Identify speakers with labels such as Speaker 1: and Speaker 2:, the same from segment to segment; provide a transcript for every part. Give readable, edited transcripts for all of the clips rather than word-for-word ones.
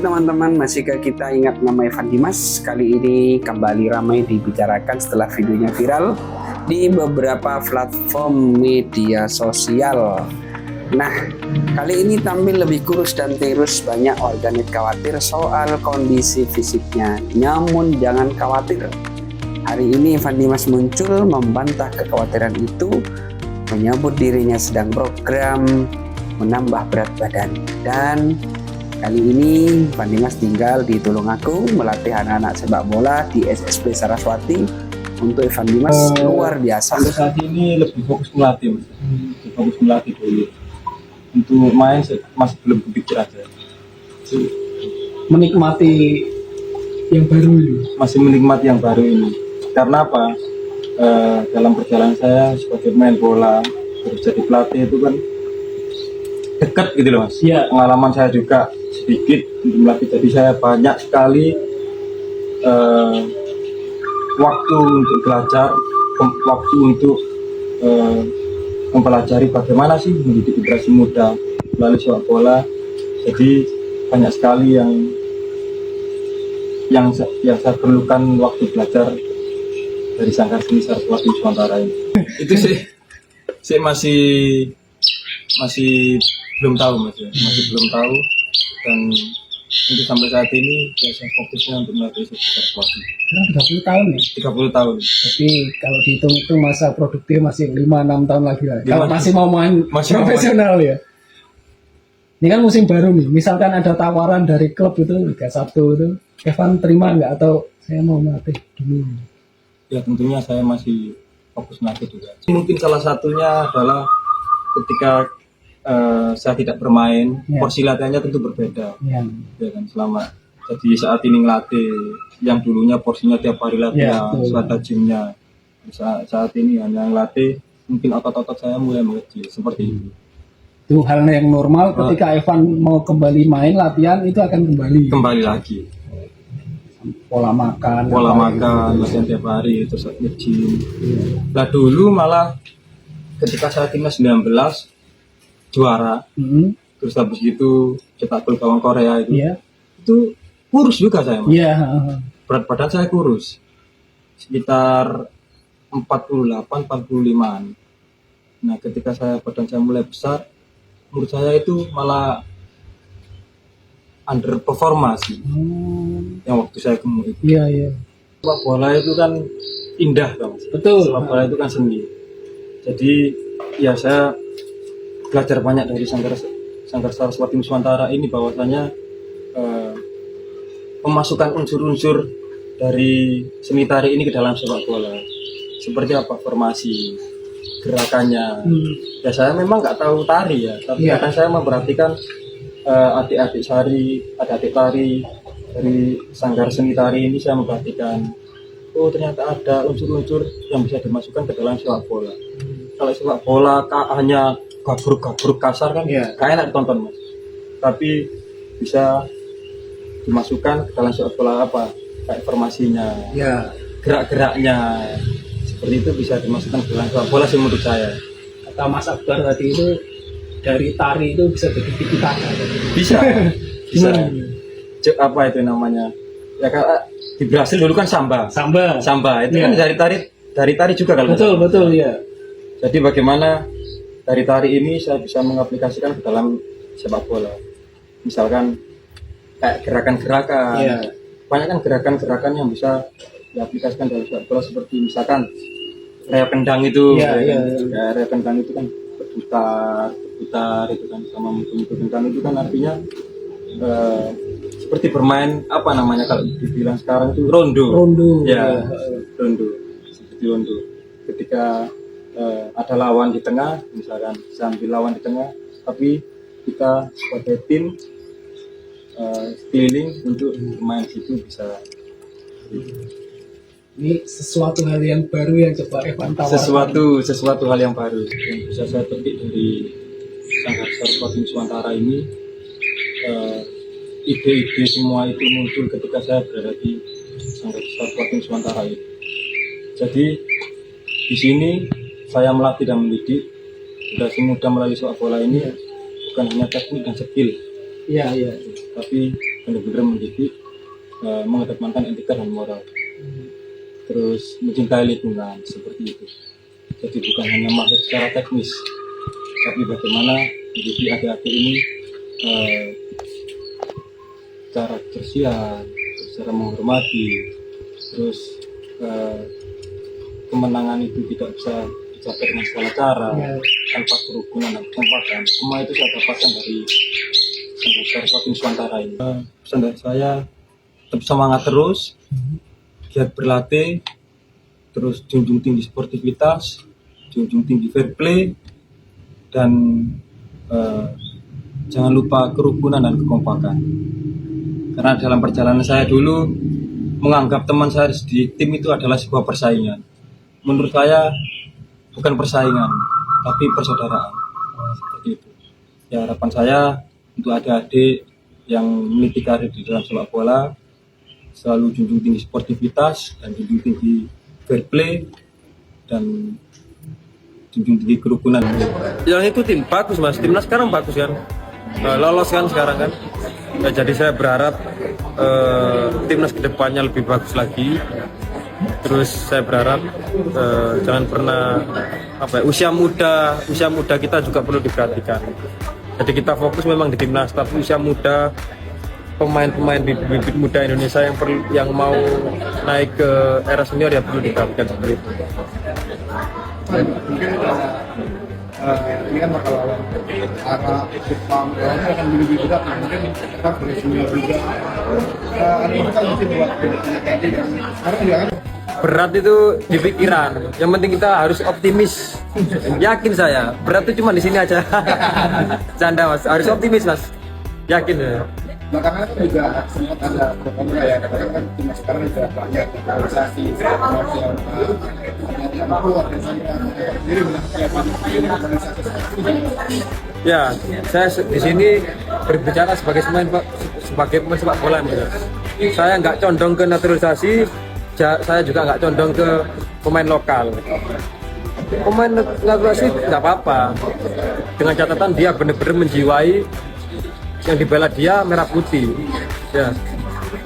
Speaker 1: teman-teman, masihkah kita ingat nama Evan Dimas? Kali ini kembali ramai dibicarakan setelah videonya viral di beberapa platform media sosial. Nah, kali ini tampil lebih kurus dan tirus. Banyak warganet khawatir soal kondisi fisiknya. Namun jangan khawatir, hari ini Evan Dimas muncul membantah kekhawatiran itu, menyebut dirinya sedang program menambah berat badan. Dan kali ini Evan Dimas tinggal di Tulungagung melatih anak-anak sepak bola di SSB Saraswati. Untuk Evan Dimas luar biasa.
Speaker 2: Untuk saat ini lebih fokus melatih, fokus melatih dulu. Untuk main masih belum kepikir aja.
Speaker 3: Menikmati yang baru ini.
Speaker 2: Masih menikmati yang baru ini. Karena apa? Dalam perjalanan saya sebagai main bola terus jadi pelatih itu kan dekat gitu loh mas.
Speaker 3: Iya.
Speaker 2: Pengalaman saya juga sedikit untuk melatih, jadi saya banyak sekali waktu untuk belajar, waktu untuk mempelajari bagaimana sih mendidik generasi muda melalui sepak bola. Jadi banyak sekali yang saya perlukan waktu belajar dari Sanggar Seni Saraswati Nusantara ini. Itu sih masih belum tahu mas ya, masih belum tahu. Dan untuk sampai saat ini ya saya fokusnya untuk melatih Saraswati.
Speaker 3: Sekarang 30 tahun ya?
Speaker 2: 30 tahun.
Speaker 3: Tapi kalau dihitung itu masa produktif masih 5-6 tahun lagi lah. Kalau masih mau main
Speaker 2: Masih mau
Speaker 3: profesional ya. Ini kan musim baru nih. Misalkan ada tawaran dari klub itu Liga 1 itu, Evan terima nggak atau saya mau melatih dulu?
Speaker 2: Ya tentunya saya masih fokus melatih juga. Mungkin salah satunya adalah ketika saya tidak bermain,
Speaker 3: Ya.
Speaker 2: porsi latihannya tentu berbeda.
Speaker 3: Ya.
Speaker 2: Ya kan, jadi saat ini ngelatih yang dulunya porsinya tiap hari latihan,
Speaker 3: Ya,
Speaker 2: ada gymnya. Saat ini hanya ngelatih, mungkin otot-otot saya mulai mengecil seperti itu.
Speaker 3: Itu hal yang normal ketika Evan mau kembali main latihan itu akan
Speaker 2: Kembali lagi
Speaker 3: pola makan,
Speaker 2: latihan tiap hari, terus nge-gym. Nah dulu malah ketika saya timnas 19 juara, terus habis itu cetak gol gawang Korea itu,
Speaker 3: Iya.
Speaker 2: itu kurus juga saya mas.
Speaker 3: Iya.
Speaker 2: Berat badan saya kurus sekitar 48-45an. Nah ketika badan saya mulai besar, menurut saya itu malah underperforma sih yang waktu saya gemuk itu.
Speaker 3: Iya.
Speaker 2: Sepak bola itu kan indah kan mas.
Speaker 3: Betul.
Speaker 2: Sepak bola itu kan seni. Jadi ya saya belajar banyak dari Sanggar Saraswati Nusantara ini, bahwasanya memasukkan unsur-unsur dari seni tari ini ke dalam sepak bola. Seperti apa formasi, gerakannya. Ya saya memang nggak tahu tari ya, tapi kadang saya memperhatikan adik-adik tari dari Sanggar Seni Tari ini. Saya memperhatikan, oh ternyata ada unsur-unsur yang bisa dimasukkan ke dalam sepak bola. Kalau sepak bola hanya gabruk kasar kan gak enak ditonton mas. Tapi bisa dimasukkan ke dalam sepak bola apa, kayak formasinya, gerak-geraknya, seperti itu bisa dimasukkan ke dalam sepak bola sih menurut saya.
Speaker 3: Kata Mas Akbar tadi itu dari tari itu bisa jadi tiki-taka.
Speaker 2: Bisa. Apa itu namanya? Ya kalau di Brasil dulu kan samba itu kan dari tari juga kalau
Speaker 3: betul ya.
Speaker 2: Jadi bagaimana dari tari ini saya bisa mengaplikasikan ke dalam sepak bola. Misalkan kayak gerakan-gerakan, banyak kan gerakan-gerakan yang bisa diaplikasikan dalam sepak bola, seperti misalkan reok kendang itu, reok kendang itu kan berputar itu kan, sama mukul kendang itu kan artinya seperti bermain apa namanya kalau dibilang sekarang itu rondo. Rondo seperti rondo. Ketika ada lawan di tengah, misalkan sambil lawan di tengah, tapi kita sebagai tim keliling untuk bermain situ bisa.
Speaker 3: Ini sesuatu hal yang baru yang coba Evan tawarkan.
Speaker 2: Sesuatu hal yang baru yang bisa saya petik dari Sanggar Saraswati Nusantara ini. Ide-ide semua itu muncul ketika saya berada di Sanggar Saraswati Nusantara itu. Jadi di sini saya melatih dan mendidik generasi muda melalui sepak bola ini bukan hanya teknik dan skill, tapi benar-benar mendidik, mengedepankan etika dan moral, terus mencintai lingkungan seperti itu. Jadi bukan hanya mahir secara teknis, tapi bagaimana mendidik adik-adik ini cara kebersihan, cara menghormati, terus kemenangan itu tidak bisa dicapai dengan segala cara, tanpa kerukunan dan kekompakan. Semua itu saya dapatkan dari Satu Nusantara ini. Pesan dari saya, tetap semangat terus, giat berlatih, terus junjung tinggi sportivitas, junjung tinggi fair play, dan jangan lupa kerukunan dan kekompakan. Karena dalam perjalanan saya dulu menganggap teman saya di tim itu adalah sebuah persaingan. Menurut saya bukan persaingan, tapi persaudaraan. Seperti itu. Ya, harapan saya untuk adik-adik yang meniti karir di dalam sepak bola selalu junjung tinggi sportivitas dan junjung tinggi fair play dan junjung tinggi kerukunan.
Speaker 4: Yang ikutin bagus mas, timnas sekarang bagus kan, lolos kan sekarang kan. Ya, jadi saya berharap timnas kedepannya lebih bagus lagi. Terus saya berharap jangan pernah usia muda kita juga perlu diperhatikan. Jadi kita fokus memang di timnas, tapi usia muda, pemain-pemain bibit muda Indonesia yang mau naik ke era senior ya perlu diperhatikan seperti itu.
Speaker 5: Mungkin ini kan bakal lawan Jepang, akan lebih berat, mungkin kita dari senior juga. Ada kita mungkin buat tadi kan, karena juga kan
Speaker 4: Berat itu di pikiran, yang penting kita harus optimis. Yakin saya, berat itu cuma di sini aja. Canda mas, harus optimis mas. Yakin ya.
Speaker 5: belakangan kan juga sempat ada kontra ya, katakan kan timnas sekarang juga banyak organisasi yang mampu organisasi sendiri organisasi.
Speaker 4: Ya, saya di sini berbicara sebagai pemain sepak bola. Saya nggak condong ke naturalisasi, saya juga nggak condong ke pemain lokal. Pemain naturalisasi nggak apa-apa, dengan catatan dia benar-benar menjiwai yang dibela dia merah putih. Ya,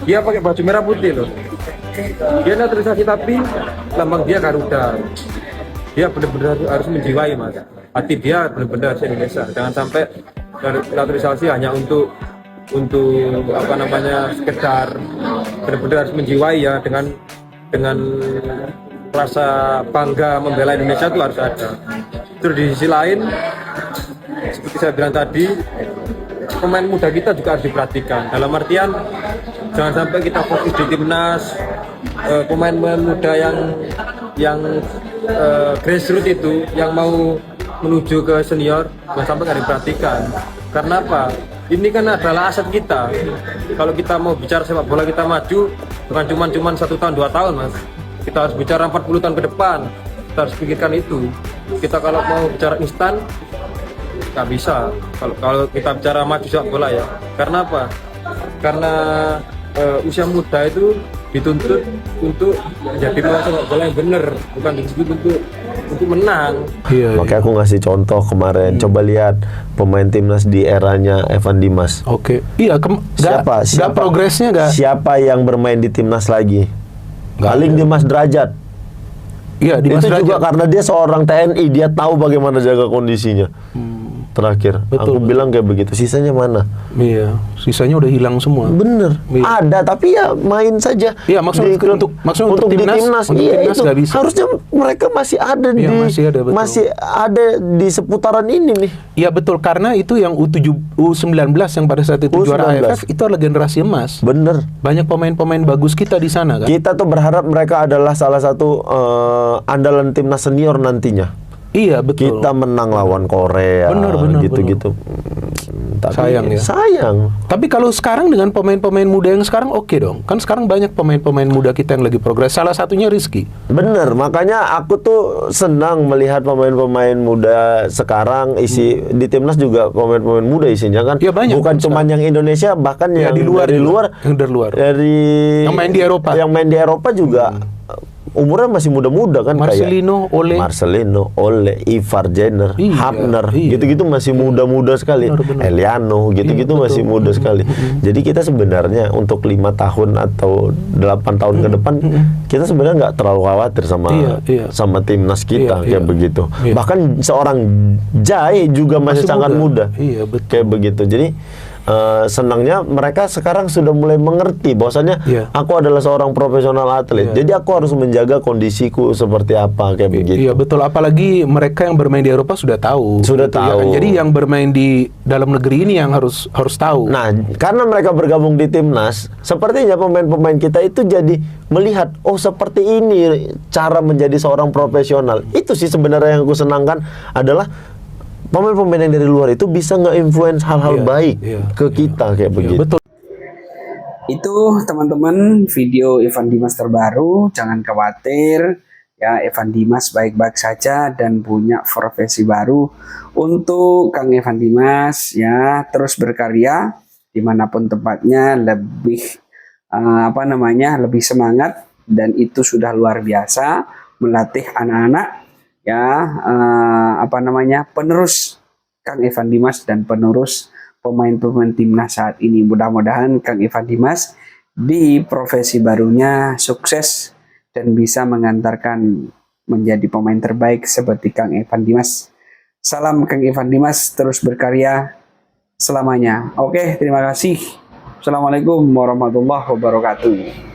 Speaker 4: dia pakai baju merah putih loh. Dia naturalisasi tapi lambang dia Garuda. Dia benar-benar harus menjiwai mas. Hati dia benar-benar Indonesia. Jangan sampai naturalisasi hanya untuk sekedar benar-benar harus menjiwai ya, dengan rasa bangga membela Indonesia itu harus ada. Terus di sisi lain seperti saya bilang tadi, pemain muda kita juga harus diperhatikan. Dalam artian jangan sampai kita fokus di timnas, pemain-pemain muda yang grassroots itu yang mau menuju ke senior jangan sampai nggak diperhatikan. Karena apa? Ini kan adalah aset kita. Kalau kita mau bicara sepak bola kita maju, bukan cuma 1 tahun 2 tahun mas. Kita harus bicara 40 tahun ke depan. Kita harus pikirkan itu. Kita kalau mau bicara instan nggak bisa. Kalau kita bicara maju sepak bola ya. Karena apa? Karena usia muda itu dituntut untuk menjadi pemain sepak bola yang benar, bukan disebut untuk menang.
Speaker 6: Iya, makanya aku ngasih contoh kemarin. Coba lihat pemain timnas di eranya Evan Dimas.
Speaker 7: Oke. Iya,
Speaker 6: siapa
Speaker 7: progresnya nggak?
Speaker 6: Siapa yang bermain di timnas lagi? Paling Dimas Derajat.
Speaker 7: Iya, Dimas
Speaker 6: itu
Speaker 7: Derajat.
Speaker 6: juga karena dia seorang TNI, dia tahu bagaimana jaga kondisinya. Terakhir,
Speaker 7: betul,
Speaker 6: aku bilang kayak begitu. Sisanya mana?
Speaker 7: Iya, sisanya udah hilang semua.
Speaker 6: Bener,
Speaker 7: iya.
Speaker 6: Ada tapi ya main saja.
Speaker 7: Iya, maksudnya untuk
Speaker 6: timnas, iya itu
Speaker 7: bisa.
Speaker 6: Harusnya mereka masih ada
Speaker 7: iya,
Speaker 6: masih ada di seputaran ini nih.
Speaker 7: Iya betul, karena itu yang U19 yang pada saat itu juara AFF itu adalah generasi emas.
Speaker 6: Bener.
Speaker 7: Banyak pemain-pemain bagus kita di sana kan.
Speaker 6: Kita tuh berharap mereka adalah salah satu andalan timnas senior nantinya.
Speaker 7: Iya betul.
Speaker 6: Kita menang lawan Korea,
Speaker 7: bener,
Speaker 6: gitu-gitu. Tapi
Speaker 7: sayang ya.
Speaker 6: Sayang.
Speaker 7: Tapi kalau sekarang dengan pemain-pemain muda yang sekarang oke dong. Kan sekarang banyak pemain-pemain muda kita yang lagi progres. Salah satunya Rizky.
Speaker 6: Bener, makanya aku tuh senang melihat pemain-pemain muda sekarang di timnas juga pemain-pemain muda isinya kan.
Speaker 7: Ya, banyak.
Speaker 6: Bukan cuma yang Indonesia, bahkan yang dari luar.
Speaker 7: Yang dari luar.
Speaker 6: Yang main di Eropa. Yang main di Eropa juga. umurnya masih muda-muda kan,
Speaker 7: Marcelino,
Speaker 6: Ole, Ivar Jenner,
Speaker 7: Iya,
Speaker 6: Hapner,
Speaker 7: iya.
Speaker 6: gitu-gitu masih muda-muda sekali.
Speaker 7: Benar-benar.
Speaker 6: Eliano, gitu-gitu
Speaker 7: Iya,
Speaker 6: masih
Speaker 7: betul.
Speaker 6: muda sekali. Jadi kita sebenarnya untuk 5 tahun atau 8 tahun ke depan, kita sebenarnya nggak terlalu khawatir sama
Speaker 7: Iya.
Speaker 6: sama timnas kita
Speaker 7: Iya,
Speaker 6: kayak
Speaker 7: iya.
Speaker 6: begitu.
Speaker 7: Iya.
Speaker 6: Bahkan seorang Jai juga masih sangat muda.
Speaker 7: Iya, betul.
Speaker 6: Kayak begitu. Jadi senangnya mereka sekarang sudah mulai mengerti bahwasannya
Speaker 7: Iya.
Speaker 6: aku adalah seorang profesional atlet.
Speaker 7: Iya.
Speaker 6: Jadi aku harus menjaga kondisiku seperti apa kayak begitu.
Speaker 7: Iya betul, apalagi mereka yang bermain di Eropa sudah tahu.
Speaker 6: Sudah
Speaker 7: gitu ya
Speaker 6: tahu.
Speaker 7: kan. Jadi yang bermain di dalam negeri ini yang harus tahu.
Speaker 6: Nah, karena mereka bergabung di timnas, sepertinya pemain-pemain kita itu jadi melihat, oh seperti ini cara menjadi seorang profesional. Itu sih sebenarnya yang aku senangkan adalah pemain-pemain yang dari luar itu bisa nge-influence hal-hal
Speaker 7: Iya,
Speaker 6: baik
Speaker 7: iya,
Speaker 6: ke kita kayak
Speaker 7: Iya,
Speaker 6: begitu.
Speaker 7: betul.
Speaker 1: Itu teman-teman video Evan Dimas terbaru. Jangan khawatir ya, Evan Dimas baik-baik saja dan punya profesi baru. Untuk Kang Evan Dimas ya, terus berkarya dimanapun tempatnya, lebih lebih semangat, dan itu sudah luar biasa melatih anak-anak ya, penerus Kang Evan Dimas dan penerus pemain-pemain timnas saat ini. Mudah-mudahan Kang Evan Dimas di profesi barunya sukses dan bisa mengantarkan menjadi pemain terbaik seperti Kang Evan Dimas. Salam Kang Evan Dimas, terus berkarya selamanya. Oke, terima kasih. Assalamualaikum warahmatullahi wabarakatuh.